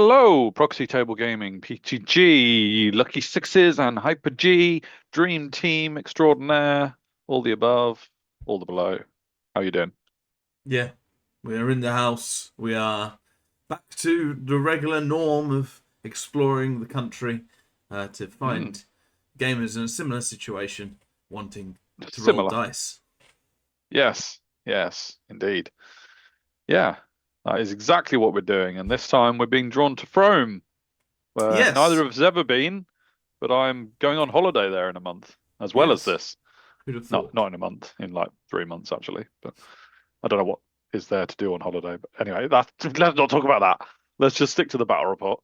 Hello, Proxy Table Gaming, PTG, Lucky Sixes, and Hyper G, Dream Team Extraordinaire, all the above, all the below. How you doing? Yeah, we are in the house. We are back to the regular norm of exploring the country to Mm, find gamers in a similar situation wanting to roll similar. dice. Yes, yes, indeed. Yeah, that is exactly what we're doing, and this time we're being drawn to Frome, where neither Yes, of us has ever been, but I'm going on holiday there in a month, as well as yes. this. Who'd have No, thought? not in a month, in like 3 months actually, but I don't know what is there to do on holiday. But anyway, let's not talk about that. Let's just stick to the battle report.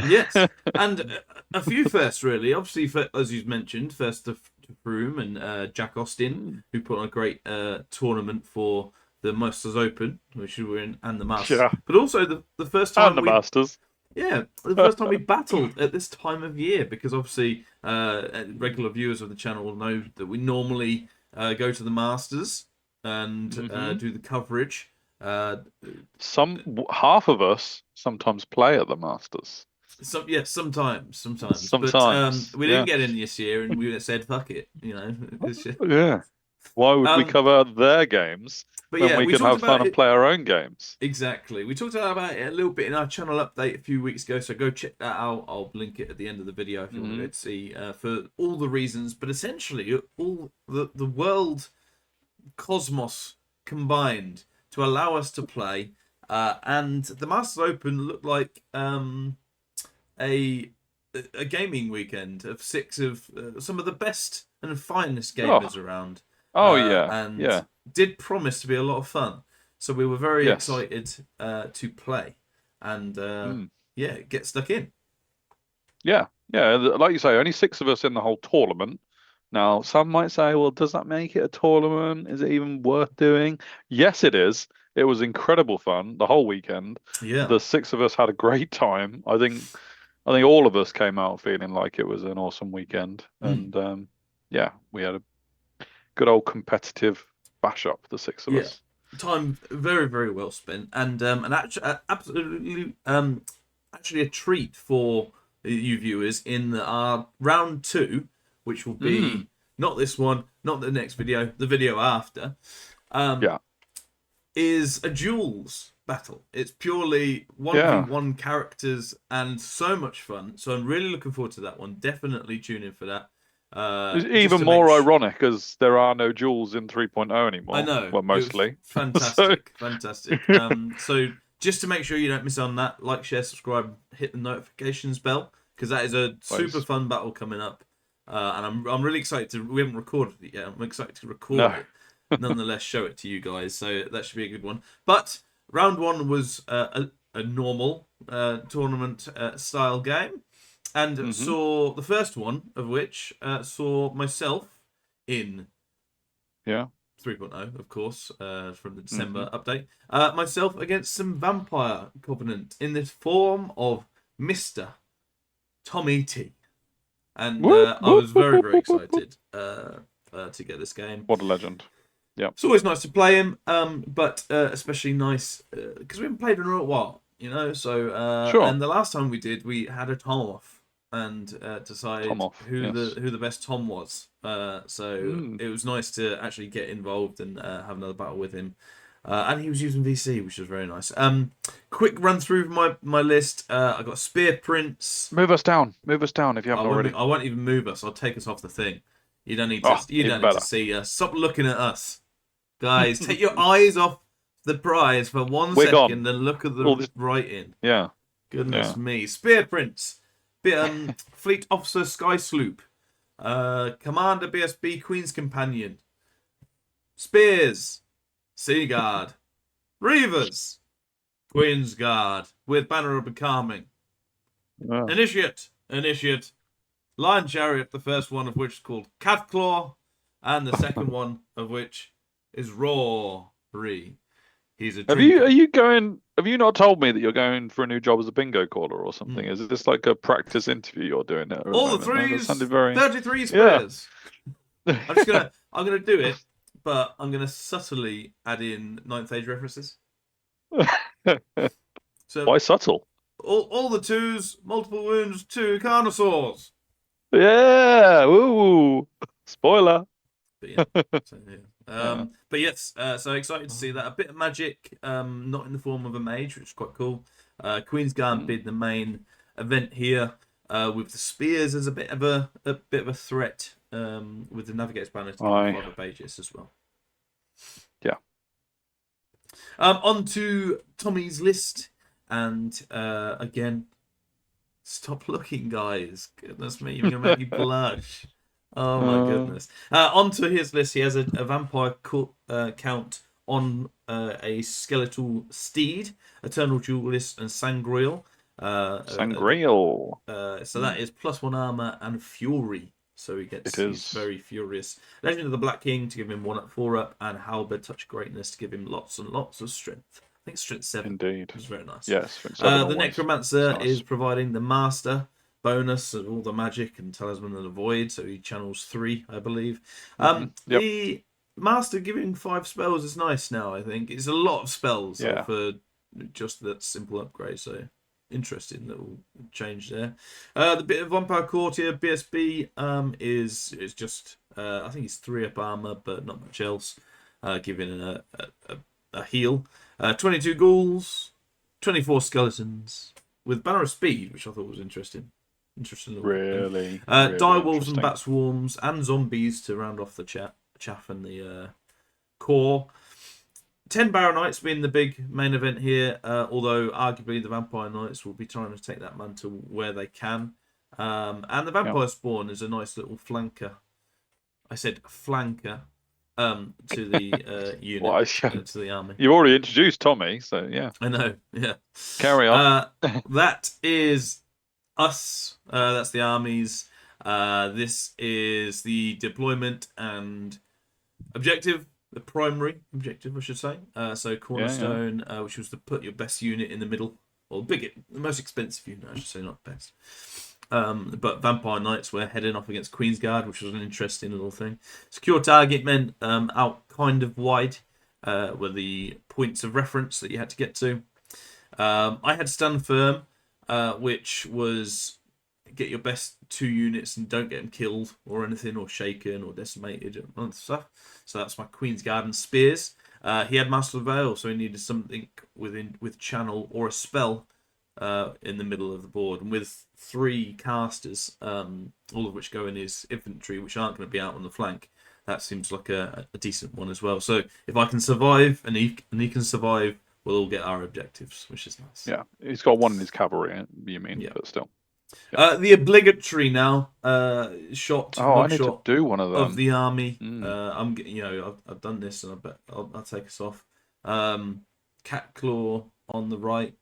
Yes, and a few firsts really. Obviously, as you mentioned, first to Froome and Jack Austin, Mm, who put on a great tournament for the Masters Open, which we were in, and the Masters. yeah, But also the first and time the we Masters. Yeah, the first time we battled at this time of year, because obviously regular viewers of the channel will know that we normally go to the Masters and Hmm. do the coverage. Uh, Half of us sometimes play at the Masters. yeah, sometimes, but Sometimes, we didn't yeah, get in this year, and we said fuck it, you know. yeah. Why would we um, cover their games but when yeah, we we can talked have fun about and it. play our own games? Exactly. We talked about it a little bit in our channel update a few weeks ago, so go check that out. I'll link it at the end of the video if you want to go Hmm. to see for all the reasons, but essentially all the world cosmos combined to allow us to play. And the Masters Open looked like a a gaming weekend of six of some of the best and finest Oh, gamers around, oh yeah, and yeah, did promise to be a lot of fun. So we were very yes. excited to play and Mm. yeah, get stuck in. Yeah, yeah. Like you say, only six of us in the whole tournament. Now, some might say, well, does that make it a tournament? Is it even worth doing? Yes, it is. It was incredible fun the whole weekend. Yeah. The six of us had a great time. I think all of us came out feeling like it was an awesome weekend. Mm. And yeah, we had a good old competitive bash up, the six of Yeah. us. Time very, very well spent, and actually, absolutely, actually a treat for you viewers in our round two, which will Mm, be not this one, not the next video, the video after, um, yeah, is a duels battle. It's purely yeah. 1v1 characters and so much fun. So I'm really looking forward to that one. Definitely tune in for that. It's Just even to make more ironic as there are no duels in 3.0 I anymore. know Well, it was mostly. So, fantastic, fantastic. So just to make sure you don't miss on that, like, share, subscribe, hit the notifications bell because that is a super Nice. fun battle coming up, and I'm really excited to. We haven't recorded it yet. I'm excited to record No. it, nonetheless, show it to you guys. So that should be a good one. But round one was a normal tournament style game, and Hmm. saw the first one of which saw myself in Yeah. 3.0, of course, from the Hmm. December update. Myself against some Vampire Covenant in the form of Mr. Tommy T. And Whoop, I whoop, was whoop, very, whoop, very whoop, whoop, whoop. excited to get this game. What a legend. Yeah. It's always nice to play him, but especially nice because we haven't played in a while, you know. So, Sure. and the last time we did, we had a Tom off and Tom decide off. Yes. who the best Tom was. So Mm. it was nice to actually get involved and have another battle with him. And he was using VC, which was very nice. Quick run through my list. I got Spear Prince. Move us down. Move us down if you haven't already. I won't even move us. I'll take us off the thing. You don't need to. Oh, You even don't need to better. see us. Stop looking at us. Guys, take your eyes off the prize for one We're gone. second and look at All the this. writing. Yeah. Goodness Yeah. me. Spear Prince. Fleet Officer Sky Sloop. Commander BSB Queen's Companion. Spears. Sea Guard. Reavers. Queen's Guard. With Banner of Becalming. Yeah. Initiate. Lion Chariot, the first one of which is called Catclaw, and the second one of which is Rory. He's a Are drinker. you going? Have you not told me that you're going for a new job as a bingo caller or something? Mm. Is this like a practice interview you're doing there at the All the moment? No, that threes, sounded very. 33 Yeah. spares. I'm gonna do it, but I'm gonna subtly add in ninth age references. So Why subtle? all the twos, multiple wounds, 2 Carnosaurs. Yeah. Ooh. Spoiler. But yeah. So, yeah. Yeah. But yes, so excited to see that. A bit of magic, not in the form of a mage, which is quite cool. Queen's Guard being the main event here, with the spears as a bit of a threat, with the Navigator's banner to give 5 pages as well. Yeah. On to Tommy's list, and again, stop looking, guys. Goodness me, you're gonna make me blush. Oh my goodness. Onto his list, he has a vampire count on a skeletal steed, eternal duelist, and sangreal. Sangreal. So that is +1 armor and fury. So he's very furious. Legend of the Black King to give him 1 up, 4 up, and Halberd Touch of Greatness to give him lots and lots of strength. I think strength 7. Indeed. It's very nice. Yes. The Necromancer is providing the master bonus of all the magic and talisman of the void, so he channels 3, I believe. The master giving 5 spells is nice now. I think it's a lot of spells for just that simple upgrade. So interesting little change there. The bit of Vampire Courtier BSB is just I think it's 3 up armor, but not much else. Giving a heal. 22 ghouls, 24 skeletons with Banner of Speed, which I thought was interesting. Really. Dire wolves and bat swarms and zombies to round off the chaff and the core. 10 Barrow Knights being the big main event here, although arguably the Vampire Knights will be trying to take that mantle where they can. And the Vampire Spawn is a nice little flanker. I said flanker to the unit, to the army. You've already introduced Tommy, so yeah. I know, yeah. Carry on. That is us. That's the armies. This is the deployment and objective, the primary objective, I should say. So Cornerstone, which was to put your best unit in the middle, or the most expensive unit, I should say, not best. But Vampire Knights were heading off against Queen's Guard, which was an interesting little thing. Secure target meant out kind of wide were the points of reference that you had to get to. I had Stand Firm, which was get your best 2 units and don't get them killed or anything, or shaken or decimated and stuff. So that's my Queen's Guard and Spears. He had Master of the Veil, so he needed something with channel or a spell in the middle of the board. And with 3 casters, all of which go in his infantry, which aren't going to be out on the flank, that seems like a decent one as well. So if I can survive and he can survive, we'll all get our objectives, which is nice. Yeah, he's got 1 in his cavalry, you mean, but still. Yeah. The obligatory now shot. I need to do one of them of the army. I've done this, and I bet I'll take us off. Cat Claw on the right,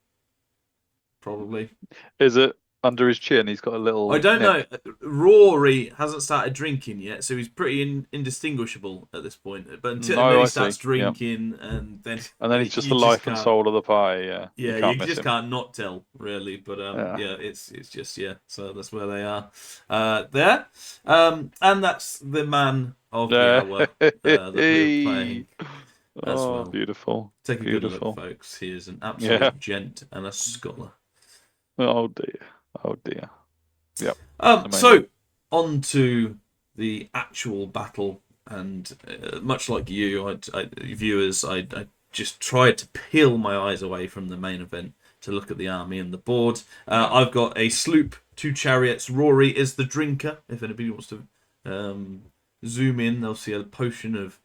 probably. Is it under his chin? He's got a little. I don't know. Rory hasn't started drinking yet, so he's pretty indistinguishable at this point. But until he starts drinking, and then he's just the life and soul of the pie. Yeah, you just can't not tell, really. But it's just So that's where they are there. And that's the man of the hour that we're playing. Well. Beautiful. Take a good look, folks. He is an absolute gent and a scholar. Oh dear. Yep. So on to the actual battle, and much like you, viewers, I just tried to peel my eyes away from the main event to look at the army and the board. I've got a sloop, 2 chariots. Rory is the drinker. If anybody wants to zoom in, they'll see a potion of.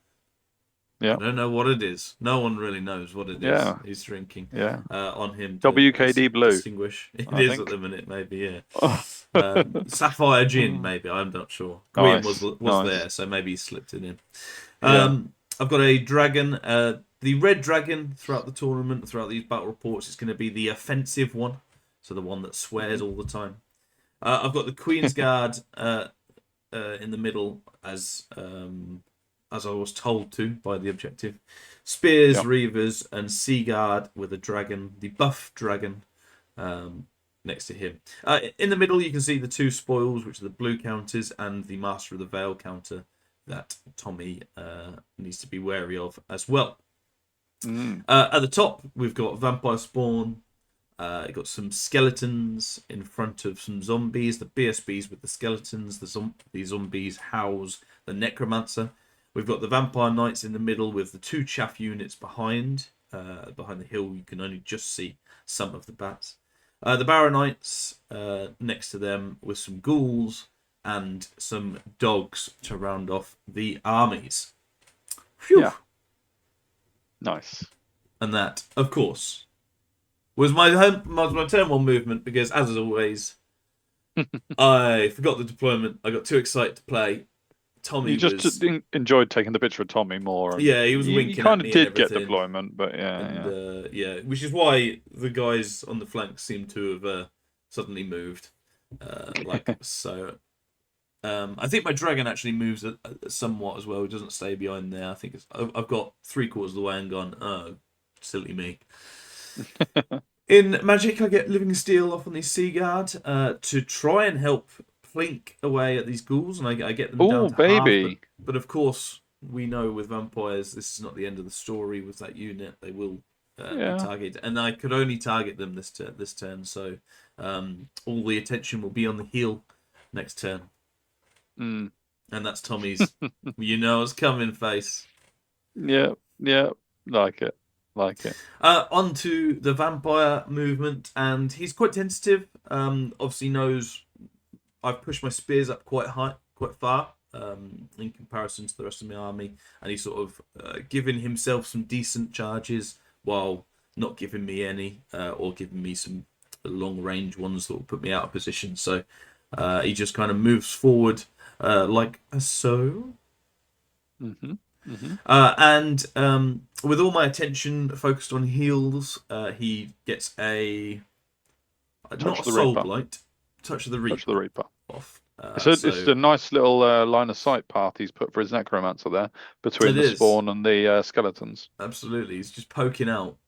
I don't know what it is. No one really knows what it is he's drinking. On him. WKD Blue. Distinguish. It is at the minute, maybe, Sapphire Gin, maybe. I'm not sure. Green was there, so maybe he slipped it in. I've got a dragon. The red dragon throughout the tournament, throughout these battle reports, is going to be the offensive one. So the one that swears all the time. I've got the Queen's Guard in the middle as I was told to by the objective. Spears, Reavers, and Seaguard with a dragon, the buff dragon, next to him. In the middle, you can see the 2 spoils, which are the blue counters, and the Master of the Veil counter that Tommy needs to be wary of as well. At the top, we've got Vampire Spawn, Got some skeletons in front of some zombies. The BSBs with the skeletons. The zombies house the necromancer. We've got the vampire knights in the middle with the 2 chaff units behind. Behind the hill, you can only just see some of the bats. The baronites next to them with some ghouls and some dogs to round off the armies. Phew. Yeah. Nice. And that, of course, was my turn 1 movement, because, as always, I forgot the deployment. I got too excited to play. Tommy You just enjoyed taking the picture of Tommy more. Yeah, he was winking You kind at of me and did get everything. deployment, but yeah. Which is why the guys on the flank seem to have suddenly moved, like so. I think my dragon actually moves somewhat as well. It doesn't stay behind there. I think I've got 3/4 of the way and gone, oh, silly me. In Magic, I get Living Steel off on the Sea Guard to try and help plink away at these ghouls, and I get them down to baby. half. But of course, we know with vampires, this is not the end of the story with that unit. They will be targeted, and I could only target them this turn. So all the attention will be on the heel next turn. And that's Tommy's you know it's coming face. Yeah, like it. Onto the vampire movement, and he's quite tentative. Obviously knows I've pushed my spears up quite far in comparison to the rest of my army, and he's sort of giving himself some decent charges while not giving me any, or giving me some long range ones that will put me out of position. So he just kind of moves forward like so. And with all my attention focused on heals, he gets a not a soul blight, touch of the Reaper off. It's a nice little line of sight path he's put for his necromancer there between the spawn and the skeletons. Absolutely, he's just poking out,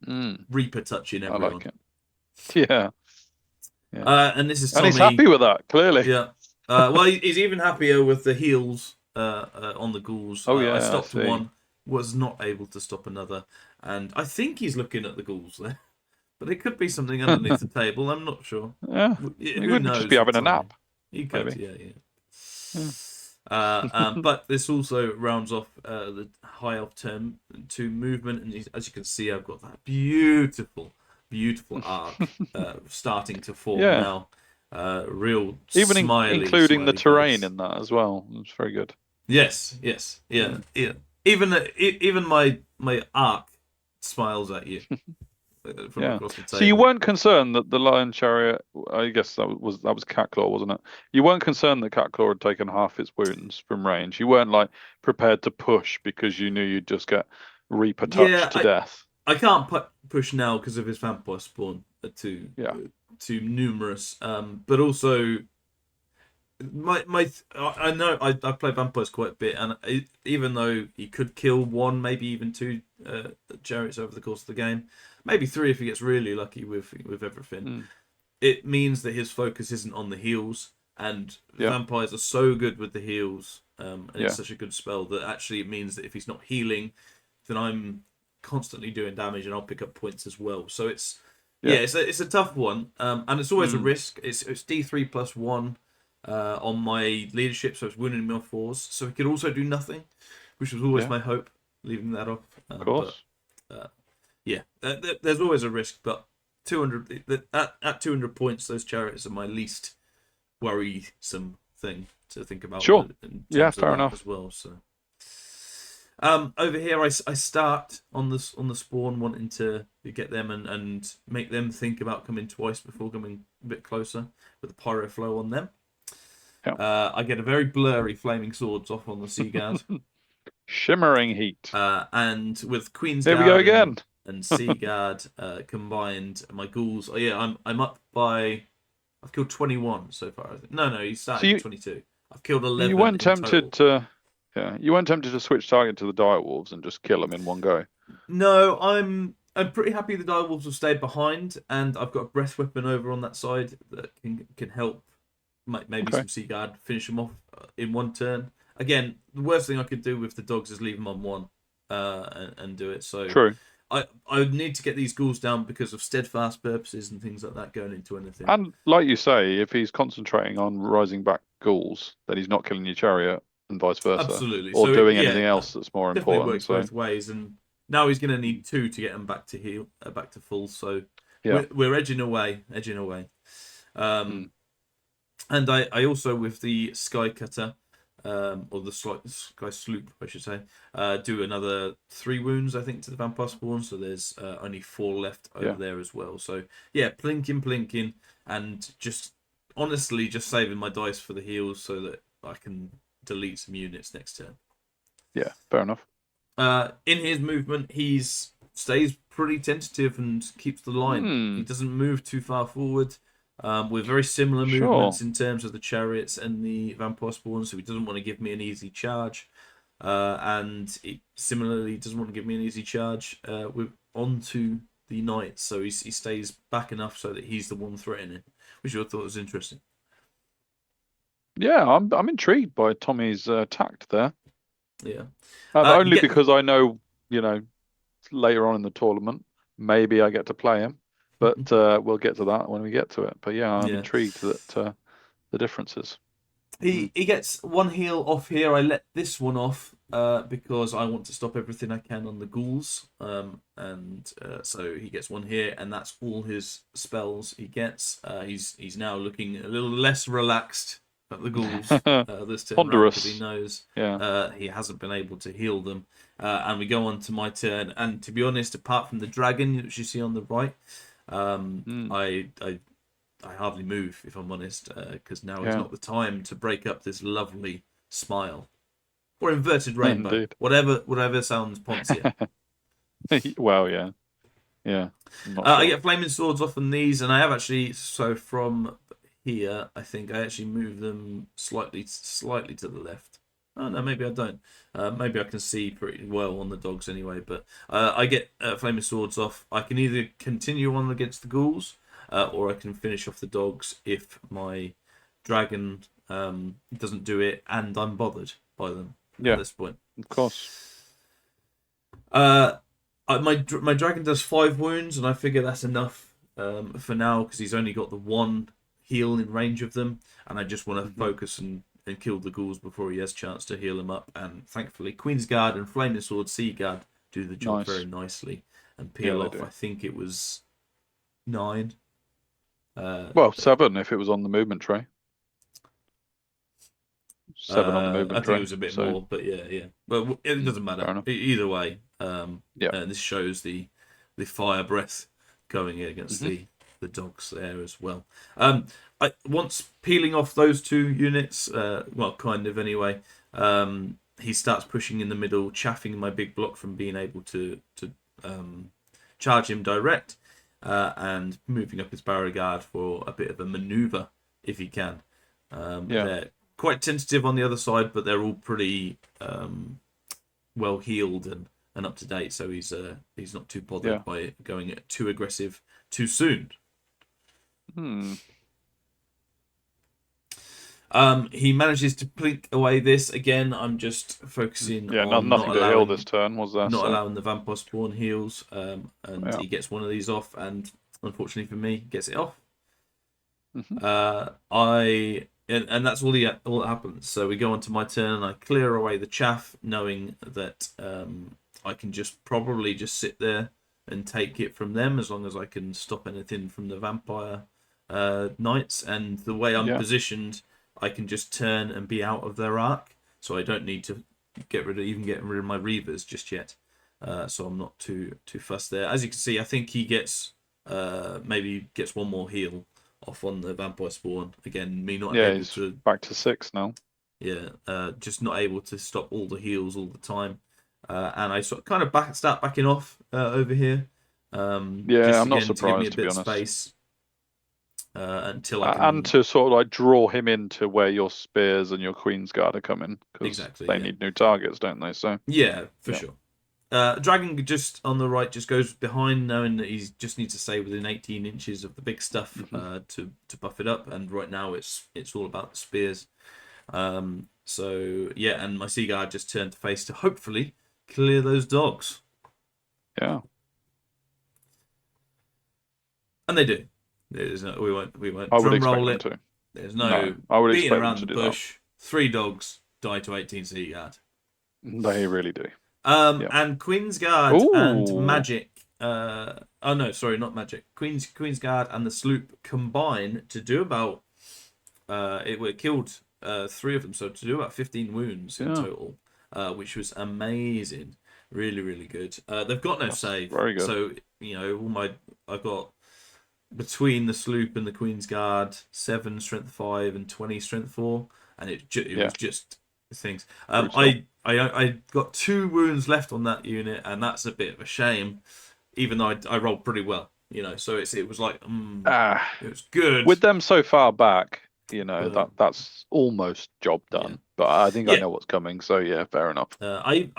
Reaper touching everyone. I like it. Yeah. And this is Tommy. And he's happy with that, clearly. Yeah. Well, he's even happier with the heals on the ghouls. I stopped one, was not able to stop another, and I think he's looking at the ghouls there, but it could be something underneath the table. I'm not sure. Yeah, he could just be having a nap. He could, but this also rounds off the high elf turn to movement, and as you can see, I've got that beautiful arc starting to form now. Real even including the terrain face in that as well. It's very good. Yes, yeah. Even my arc smiles at you from across the table. So you weren't concerned that the Lion Chariot? I guess that was Catclaw, wasn't it? You weren't concerned that Catclaw had taken half its wounds from range. You weren't like prepared to push because you knew you'd just get Reaper touched to death. I can't push now because of his vampire spawn. Too numerous. But also, I know I play vampires quite a bit, and even though he could kill 1, maybe even 2 chariots over the course of the game, maybe 3 if he gets really lucky with everything. It means that his focus isn't on the heals, and vampires are so good with the heals, and it's such a good spell that actually it means that if he's not healing, then I'm constantly doing damage, and I'll pick up points as well. So it's a tough one, and it's always a risk. It's D3 plus 1 on my leadership, so it's wounding me off 4s. So he could also do nothing, which was always my hope, leaving that off. Of course. But, there's always a risk, but 200 at 200 points, those chariots are my least worrisome thing to think about. Sure. Fair enough as well. So. Over here, I start on the spawn, wanting to get them and make them think about coming twice before coming a bit closer with the pyro flow on them. I get a very blurry flaming swords off on the Sea Guard. Shimmering heat. And with Queen's There Guard we go again. and Sea Guard combined, my ghouls. Oh yeah, I'm up by. I've killed 21 so far. I think. No, you started at 22. I've killed 11. You weren't tempted to. Yeah, you weren't tempted to switch target to the direwolves and just kill them in one go. No, I'm pretty happy the direwolves have stayed behind, and I've got a breath weapon over on that side that can help. Maybe some Sea Guard finish them off in one turn. Again, the worst thing I could do with the dogs is leave them on 1 and do it. So true. I would need to get these ghouls down because of steadfast purposes and things like that going into anything. And like you say, if he's concentrating on rising back ghouls, then he's not killing your chariot, and vice versa, Absolutely. or So doing yeah, anything else that's more definitely important. works So both ways. And now he's going to need two to get him back to heal, back to full. So yeah. we're edging away, edging away. Mm. And I also, with the Sky Cutter, or the Sky Sloop, I should say, do another 3 wounds, I think, to the Vampire Spawn. So there's only 4 left over there as well. So yeah, plinking, and just honestly just saving my dice for the heals so that I can delete some units next turn. Yeah, fair enough. In his movement, he's stays pretty tentative and keeps the line. He doesn't move too far forward. With very similar movements in terms of the chariots and the vampire spawn, so he doesn't want to give me an easy charge, and he similarly doesn't want to give me an easy charge with onto the knights. So he stays back enough so that he's the one threatening, which I thought was interesting. Yeah, I'm intrigued by Tommy's tact there. Yeah, only because I know, later on in the tournament, maybe I get to play him. But we'll get to that when we get to it. But yeah, I'm intrigued that the differences. He gets 1 heal off here. I let this one off because I want to stop everything I can on the ghouls. So he gets 1 here, and that's all his spells he gets. He's now looking a little less relaxed at the ghouls this turn round because he knows he hasn't been able to heal them. And we go on to my turn. And to be honest, apart from the dragon, which you see on the right, I hardly move, if I'm honest, because now is not the time to break up this lovely smile or inverted rainbow. Indeed. Whatever sounds poncier. Well, yeah. I get flaming swords off on these, and I have actually, so from here, I think I actually move them slightly to the left. Oh no, maybe I don't. Maybe I can see pretty well on the dogs anyway. But I get flaming swords off. I can either continue on against the ghouls, or I can finish off the dogs if my dragon doesn't do it, and I'm bothered by them at this point. Of course. My dragon does 5 wounds, and I figure that's enough for now because he's only got the 1 heal in range of them, and I just want to focus and kill the ghouls before he has a chance to heal them up. And thankfully, Queen's Guard and Flaming Sword Sea Guard do the job very nicely and peel off. I think it was 9. Well, 7 if it was on the movement tray. 7 on the movement tray. I think it was a bit more, but yeah. But it doesn't matter. Either way, this shows the fire breath going against the dogs there as well. Once peeling off those 2 units, well, kind of anyway, he starts pushing in the middle, chaffing my big block from being able to charge him direct, and moving up his barrier guard for a bit of a maneuver if he can. They're quite tentative on the other side, but they're all pretty well healed and up to date, so he's not too bothered by going too aggressive too soon. He manages to plink away this again. I'm just focusing on nothing to heal this turn, was there? Not allowing the vampire spawn heals, and he gets one of these off, and unfortunately for me, gets it off. And that's all that happens. So we go on to my turn, and I clear away the chaff, knowing that I can probably just sit there and take it from them as long as I can stop anything from the vampire knights. And the way I'm positioned, I can just turn and be out of their arc, so I don't need to get rid of my reavers just yet. So I'm not too fussed there. As you can see, I think he gets maybe gets 1 more heal off on the vampire spawn. Again, me not able to back to 6 now. Just not able to stop all the heals all the time. And I sort of kind of start backing off over here. I'm not surprised, to give me a to bit be of honest. Space. Until I can... And to sort of like draw him into where your spears and your Queen's Guard are coming, because they need new targets, don't they? So for sure. Dragon just on the right just goes behind, knowing that he just needs to stay within 18 inches of the big stuff to buff it up. And right now it's all about the spears. And my Sea Guard just turned to face to hopefully clear those dogs. Yeah. And they do. There's no, we won't I would drum expect roll them it. to. There's No, no I would beating expect them around to the do that. bush. 3 dogs die to 18 Sea Guard. They really do. Yeah. And Queen's Guard and Ooh. Magic. Oh no, sorry, not Magic. Queen's Guard and the sloop combine to do about. It killed 3 of them, so to do about 15 wounds in Yeah. total, which was amazing. Really, really good. They've got no That's save, very good. so I've got between the sloop and the Queen's Guard 7 strength 5 and 20 strength 4, and it was just things. I got 2 wounds left on that unit, and that's a bit of a shame, even though I rolled pretty well. So it was like it was good. With them so far back, But, that's almost job done. yeah. But I think I Yeah. know what's coming, so yeah, fair enough. I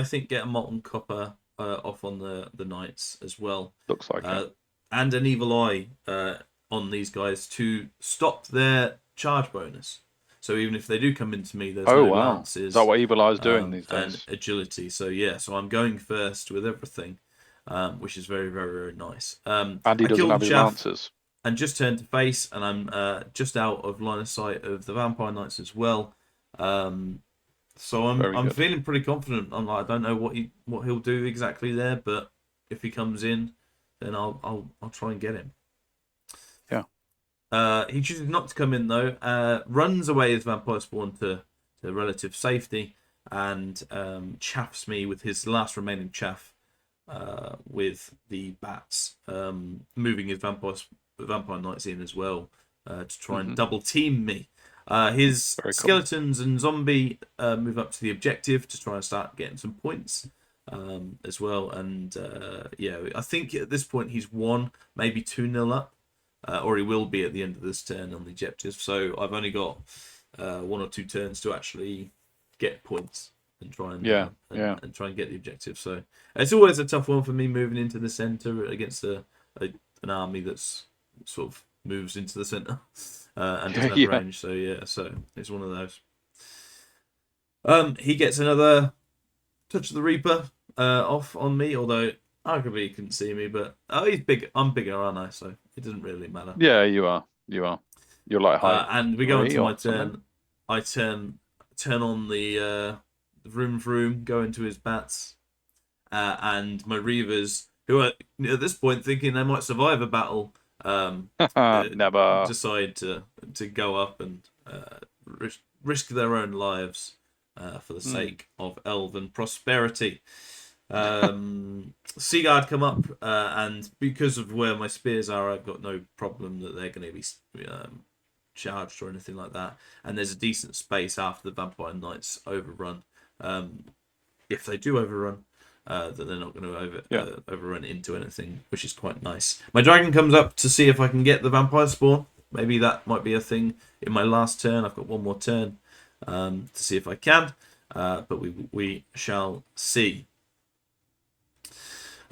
think get a molten copper off on the knights as well, Looks like it. and an evil eye on these guys to stop their charge bonus. So even if they do come into me, there's no Wow. lances. Is that what Evil Eye's doing these And days? agility. So yeah, so I'm going first with everything, which is very, very, very nice. And he I doesn't killed have his Chaff lances. and just turned to face, and I'm just out of line of sight of the Vampire Knights as well. So Very I'm good. feeling pretty confident. I don't know what he'll do exactly there, but if he comes in, then I'll try and get him. Yeah. He chooses not to come in though. Runs away as Vampire Spawn to relative safety, and chaffs me with his last remaining chaff with the bats, moving his Vampire Knights in as well to try and double team me. His Very cool. skeletons and zombie move up to the objective to try and start getting some points as well. And I think at this point he's 1, maybe 2-0 up, or he will be at the end of this turn on the objective. So I've only got 1 or 2 turns to actually get points and try and and try and get the objective. So it's always a tough one for me moving into the center against an army that's sort of moves into the center and doesn't have range. So so it's one of those. He gets another touch of the Reaper off on me, although arguably he couldn't see me. But he's big. I'm bigger, aren't I? So it doesn't really matter. Yeah, you are. You're like high. And we go into my something. turn. I turn on the vroom, go into his bats, and my Reavers, who are at this point thinking they might survive a battle, Never. decide to go up and risk their own lives for the sake of elven prosperity. Seaguard come up, and because of where my spears are, I've got no problem that they're going to be charged or anything like that. And there's a decent space after the Vampire Knights overrun. If they do overrun, that they're not going to overrun into anything, which is quite nice. My dragon comes up to see if I can get the vampire spawn. Maybe that might be a thing in my last turn. I've got 1 more turn to see if I can, but we shall see.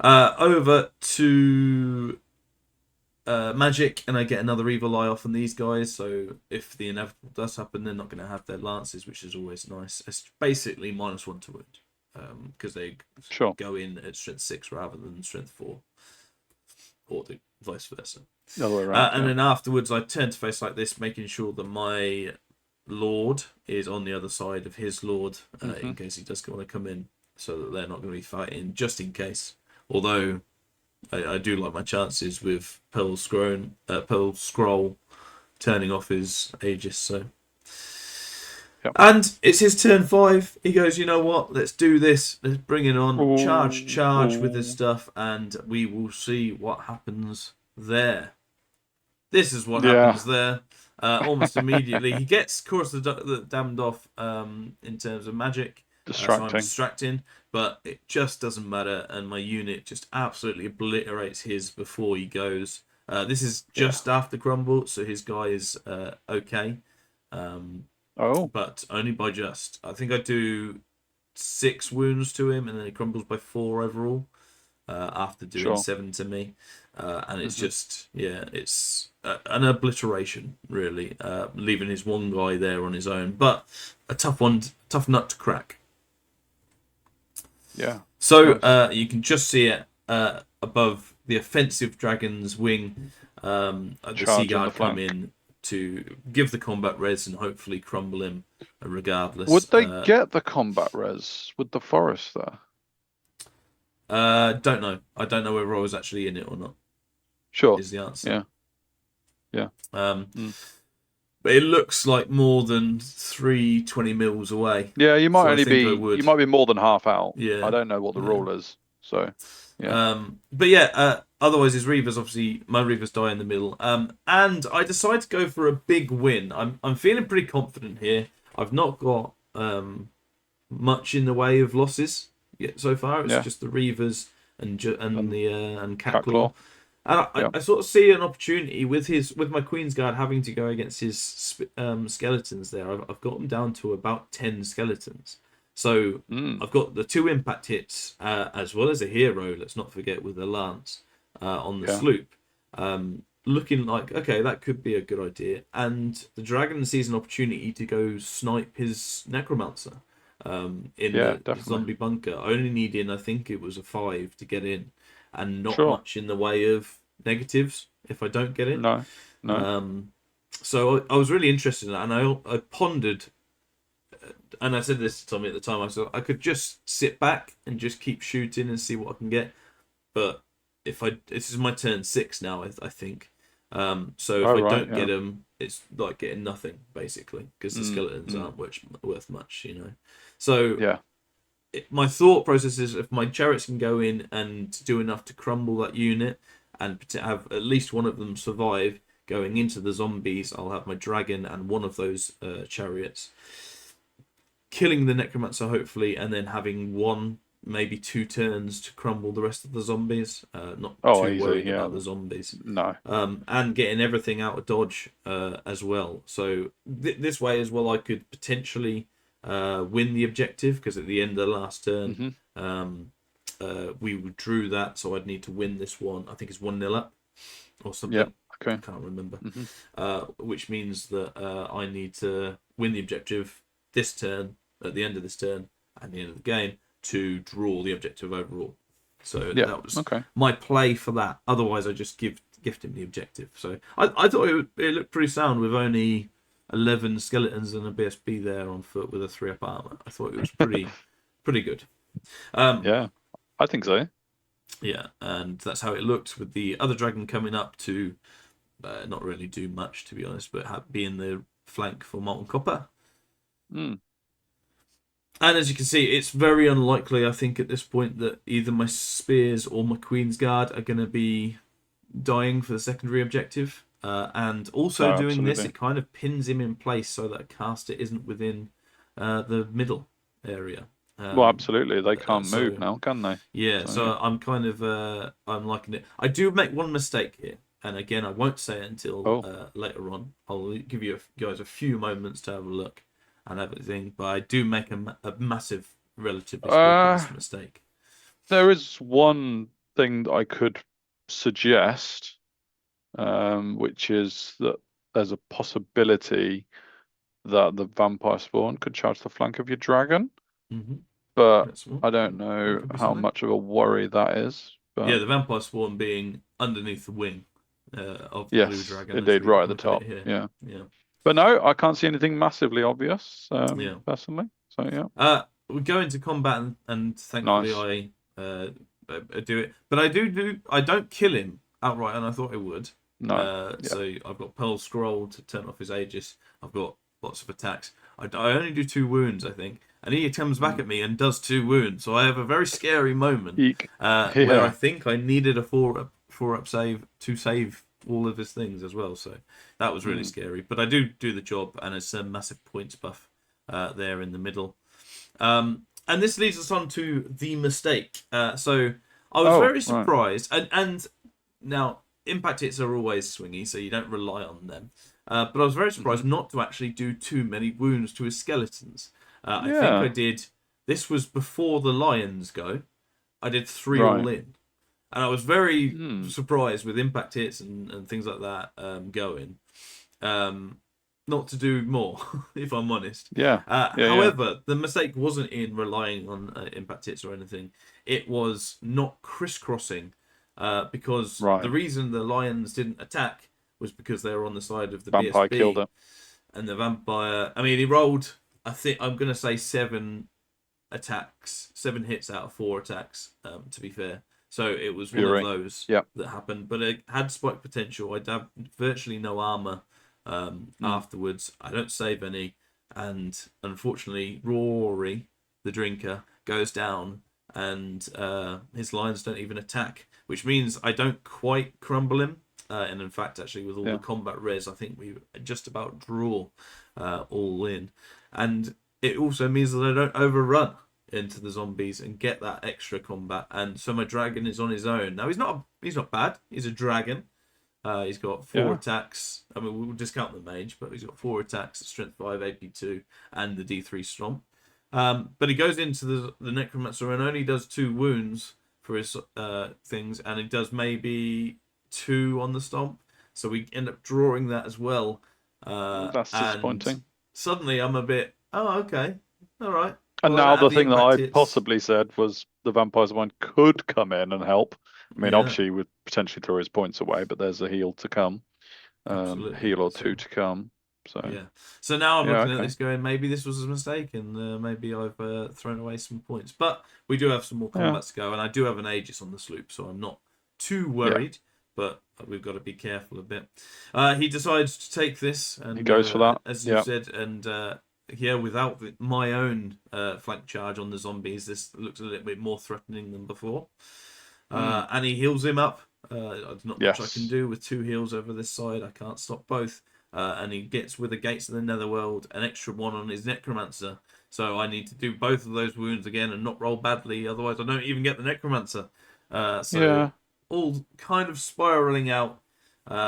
Over to magic, and I get another evil eye off on these guys. So if the inevitable does happen, they're not going to have their lances, which is always nice. It's basically -1 to wound, because they go in at strength 6 rather than strength 4, or the vice versa. The other way around, and then afterwards, I turn to face like this, making sure that my lord is on the other side of his lord, in case he does want to come in, so that they're not going to be fighting, just in case. Although I do like my chances with Pearl Scroll turning off his Aegis. So, and it's his turn 5. He goes, you know what? Let's do this. Let's bring it on. Ooh. Charge with this stuff, and we will see what happens there. This is what happens there. Almost immediately, he gets Chorus the Damned off in terms of magic. So I'm distracting, but it just doesn't matter, and my unit just absolutely obliterates his before he goes. This is just after crumble, so his guy is okay. But only by just. I think I do 6 wounds to him, and then he crumbles by 4 overall after doing 7 to me. And it's just, it's an obliteration, really, leaving his one guy there on his own. But a tough nut to crack. Yeah. So you can just see it above the offensive dragon's wing. The sea Charge on the guard come flank. in to give the combat res and hopefully crumble him regardless. Would they get the combat res with the forest there? Don't know. I don't know whether I was actually in it or not. Sure. Is the answer. Yeah. Yeah. Mm. But it looks like more than 320 mils away. Yeah, you might so only be you might be more than half out. Yeah. I don't know what the rule is. So yeah. But yeah, otherwise his Reavers, obviously my Reavers die in the middle. And I decided to go for a big win. I'm feeling pretty confident here. I've not got much in the way of losses yet so far. It's just the Reavers and Catclaw. And I sort of see an opportunity with my Queen's Guard having to go against his skeletons there. I've got them down to about 10 skeletons. So I've got the 2 impact hits as well as a hero, let's not forget, with the lance on the sloop. Looking like, okay, that could be a good idea. And the dragon sees an opportunity to go snipe his necromancer in the zombie bunker. Only needing, I think it was a 5 to get in. And not much in the way of negatives if I don't get it. No. So I was really interested in that, and I pondered, and I said this to Tommy at the time. I said I could just sit back and just keep shooting and see what I can get, but this is my turn 6 now, I think. So if I don't get them, it's like getting nothing basically because the skeletons aren't worth much, So my thought process is if my chariots can go in and do enough to crumble that unit and have at least one of them survive going into the zombies, I'll have my dragon and one of those chariots killing the necromancer hopefully, and then having 1, maybe 2 turns to crumble the rest of the zombies. Not too worried about the zombies. No. And getting everything out of dodge as well. So this way as well I could potentially win the objective, because at the end of the last turn we withdrew that, so I'd need to win this one. I think it's 1-0 up or something. Okay. I can't remember. Which means that I need to win the objective this turn, at the end of this turn, at the end of the game, to draw the objective overall. So that was my play for that. Otherwise I just gift him the objective. So I thought it looked pretty sound with only 11 skeletons and a BSB there on foot with a 3-up armor. I thought it was pretty good. Yeah, I think so. Yeah, and that's how it looked with the other dragon coming up to not really do much, to be honest, but be in the flank for Molten Copper. And as you can see, it's very unlikely, I think, at this point that either my Spears or my Queen's Guard are going to be dying for the secondary objective. And also doing this, it kind of pins him in place so that a caster isn't within the middle area. Well, absolutely. They can't move now, can they? Yeah, so I'm kind of I'm liking it. I do make one mistake here, and again, I won't say it until later on. I'll give you guys a few moments to have a look and everything, but I do make a massive, relatively speaking, mistake. There is one thing that I could suggest, which is that there's a possibility that the vampire spawn could charge the flank of your dragon. But I don't know how much of a worry that is. But... yeah, the vampire spawn being underneath the wing of the blue dragon. Indeed, right at the top. Yeah. But no, I can't see anything massively obvious, personally. So we go into combat and thankfully I do it. But I don't kill him outright, and I thought I would. No. So I've got Pearl Scroll to turn off his Aegis. I've got lots of attacks. I only do 2 wounds, I think. And he comes back at me and does 2 wounds. So I have a very scary moment where I think I needed a 4-up save to save all of his things as well. So that was really scary. But I do the job, and it's a massive points buff there in the middle. And this leads us on to the mistake. So I was very surprised. And now, impact hits are always swingy, so you don't rely on them. But I was very surprised not to actually do too many wounds to his skeletons. I think I did. This was before the lions go. I did 3 all in, and I was very surprised with impact hits and things like that going. Not to do more, if I'm honest. However, the mistake wasn't in relying on impact hits or anything. It was not crisscrossing because the Right. reason the lions didn't attack was because they were on the side of the Vampire killed BSB, it. and the vampire. I mean, he rolled. I think I'm gonna say 7 attacks, 7 hits out of 4 attacks. To be fair, so it was one of Fury. those Yeah. that happened, but it had spike potential. I had virtually no armor afterwards. I don't save any, and unfortunately, Rory, the drinker, goes down, and his lions don't even attack, which means I don't quite crumble him. And in fact, actually, with all the combat res, I think we just about draw all in, and it also means that I don't overrun into the zombies and get that extra combat. And so my dragon is on his own. Now he's not bad. He's a dragon. He's got 4 attacks. I mean, we'll discount the mage, but he's got 4 attacks, strength 5, AP2, and the D3 stomp. But he goes into the necromancer and only does 2 wounds for his things, and he does maybe 2 on the stomp. So we end up drawing that as well. That's disappointing. And suddenly I'm a bit, oh, okay, all right. And Well, now that had the thing that impact I hits. possibly said was the Vampire's Mind could come in and help. I mean, Yeah. obviously, he would potentially throw his points away, but there's a heal to come, Absolutely. heal or 2 to come. So yeah. So now I'm looking at okay. this going, maybe this was a mistake, and maybe I've thrown away some points. But we do have some more combats to go, and I do have an Aegis on the sloop, so I'm not too worried. But we've got to be careful a bit. He decides to take this, and He goes for that. as you said, and without my own flank charge on the zombies, this looks a little bit more threatening than before. And he heals him up. There's not much I can do with 2 heals over this side. I can't stop both. And he gets with the Gates of the Netherworld an extra 1 on his Necromancer. So I need to do both of those wounds again and not roll badly. Otherwise, I don't even get the Necromancer. All kind of spiraling out.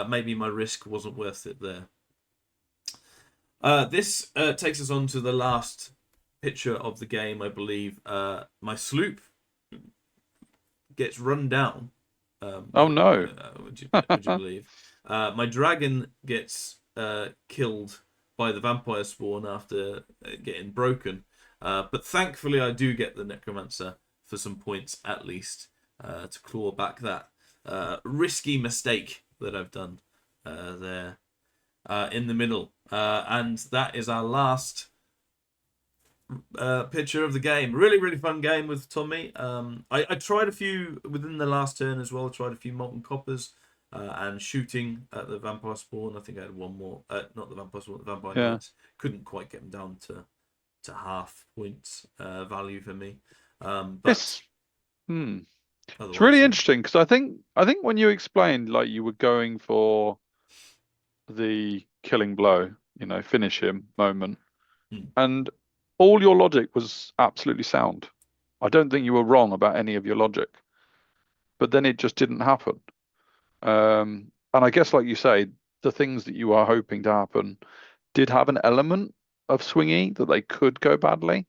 Maybe my risk wasn't worth it there. This takes us on to the last picture of the game, I believe. My sloop gets run down. Oh no! Would you believe? My dragon gets killed by the vampire spawn after getting broken. But thankfully, I do get the necromancer for some points at least to claw back that risky mistake that I've done there in the middle. And that is our last picture of the game. Really, really fun game with Tommy. I tried a few within the last turn as well. I tried a few molten coppers and shooting at the vampire spawn. I think I had one more. Not the vampire spawn, the vampire knights. Couldn't quite get them down to half points value for me. But it's really interesting because I think when you explained like you were going for the killing blow, finish him moment, and all your logic was absolutely sound. I don't think you were wrong about any of your logic, but then it just didn't happen. And I guess, like you say, the things that you are hoping to happen did have an element of swingy that they could go badly.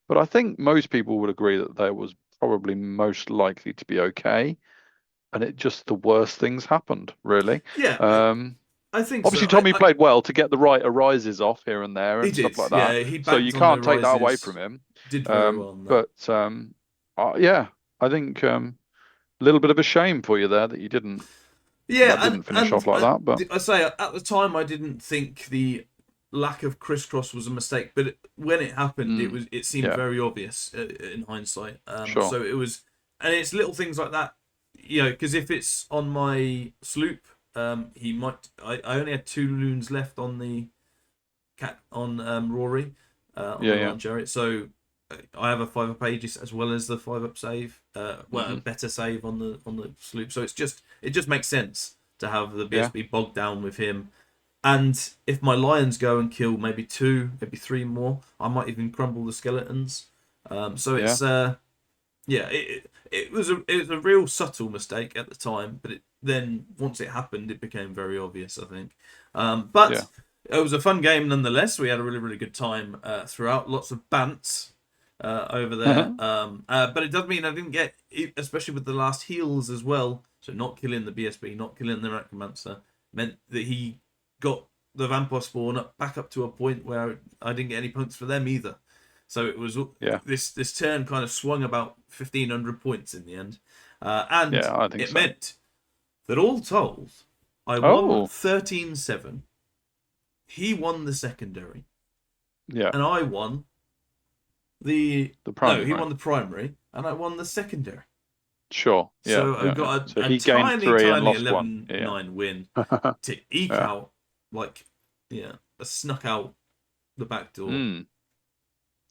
But I think most people would agree that there was probably most likely to be okay. And it just, the worst things happened, really. Yeah. I think obviously so. Tommy played well to get the right arises off here and there and stuff like that. Yeah, he so you can't take that away from him. Did very well on that. But I think a little bit of a shame for you there that you didn't. Didn't finish off like that. But I say at the time I didn't think the lack of crisscross was a mistake, but when it happened, it seemed very obvious in hindsight. Sure. So it was, and it's little things like that, because if it's on my sloop. He might. I only had 2 loons left on the cat on Rory on the Launch Chariot. So I have a 5-up Aegis as well as the 5-up save. A better save on the sloop. So it just makes sense to have the BSB bogged down with him. And if my lions go and kill maybe 2, maybe 3 more, I might even crumble the skeletons. So it's it was a real subtle mistake at the time, but then once it happened, it became very obvious, I think. But it was a fun game nonetheless. We had a really, really good time throughout. Lots of bants over there. But it does mean I didn't get, especially with the last heals as well, so not killing the BSB, not killing the Necromancer, meant that he got the Vampire Spawn back up to a point where I didn't get any points for them either. So it was this turn kind of swung about 1,500 points in the end. And Yeah, I think it so. meant that all told, I won Oh, 13-7. He won the secondary, yeah, and I won the no, he primary. won the primary, and I won the secondary. Sure. Yeah, So I yeah, yeah. got So a he gained tiny, 3 and tiny lost 1. 11-9 win Yeah. to eke Yeah. out, like, yeah, I snuck out the back door Mm,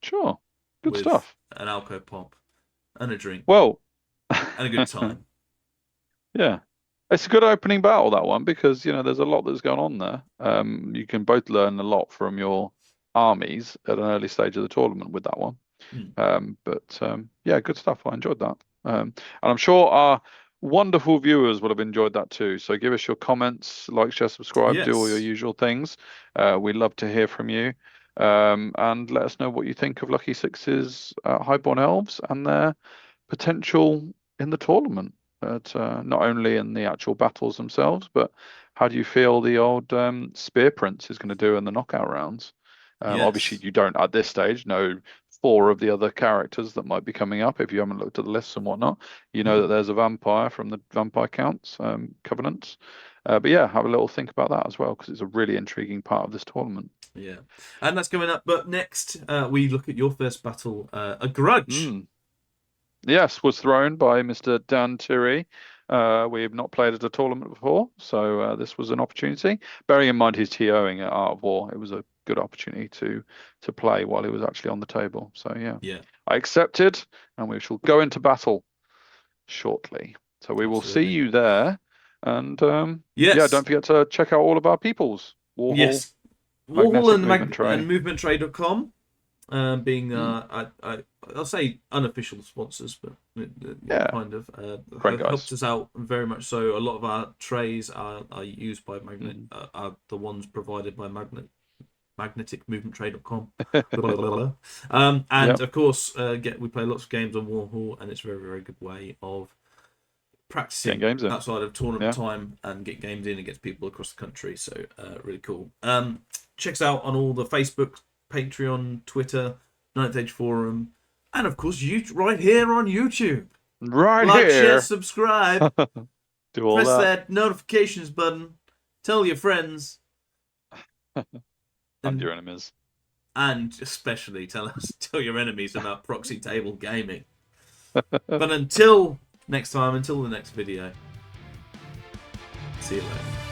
sure. Good with stuff. an alco pop and a drink Well, and a good time. yeah. It's a good opening battle, that one, because there's a lot that's going on there. You can both learn a lot from your armies at an early stage of the tournament with that one. Mm. But yeah, good stuff. I enjoyed that. And I'm sure our wonderful viewers would have enjoyed that too. So give us your comments, like, share, subscribe, do all your Yes. usual things. We'd love to hear from you. And let us know what you think of Lucky Six's Highborn Elves and their potential in the tournament. But not only in the actual battles themselves, but how do you feel the old Spear Prince is going to do in the knockout rounds? Obviously, Yes. you don't at this stage know 4 of the other characters that might be coming up. If you haven't looked at the lists and whatnot, you know that Mm. there's a vampire from the Vampire Counts Covenants. But yeah, have a little think about that as well, because it's a really intriguing part of this tournament. Yeah. And that's coming up. But next, we look at your first battle, a grudge. Mm. Yes, was thrown by Mr. Dan Tiri. We've not played at a tournament before, so this was an opportunity. Bearing in mind he's TOing at Art of War, it was a good opportunity to play while he was actually on the table. So yeah, Yeah. I accepted, and we shall go into battle shortly. So we will see Absolutely. you there, and yeah, don't Yes. forget to check out all of our peoples: Warhol, Yes. Warhol Magnetic and Movement Tray. movementtrade.com being Mm, I'll say unofficial sponsors, but yeah, kind of great helped guys. us out very much. So a lot of our trays are used by Mm. are the ones provided by magneticmovementtrade.com. And Yep, of course, we play lots of games on Warhol, and it's a very, very good way of getting practicing games in. outside of tournament Yeah, time and get games in against people across the country. So really cool. Check us out on all the Facebook, Patreon, Twitter, Ninth Age Forum, and of course you right here on YouTube. right Like, share, here. subscribe, Do all press that. that notifications button, tell your friends, And and your enemies. especially tell your enemies about proxy table gaming. But until next time, until the next video, see you later.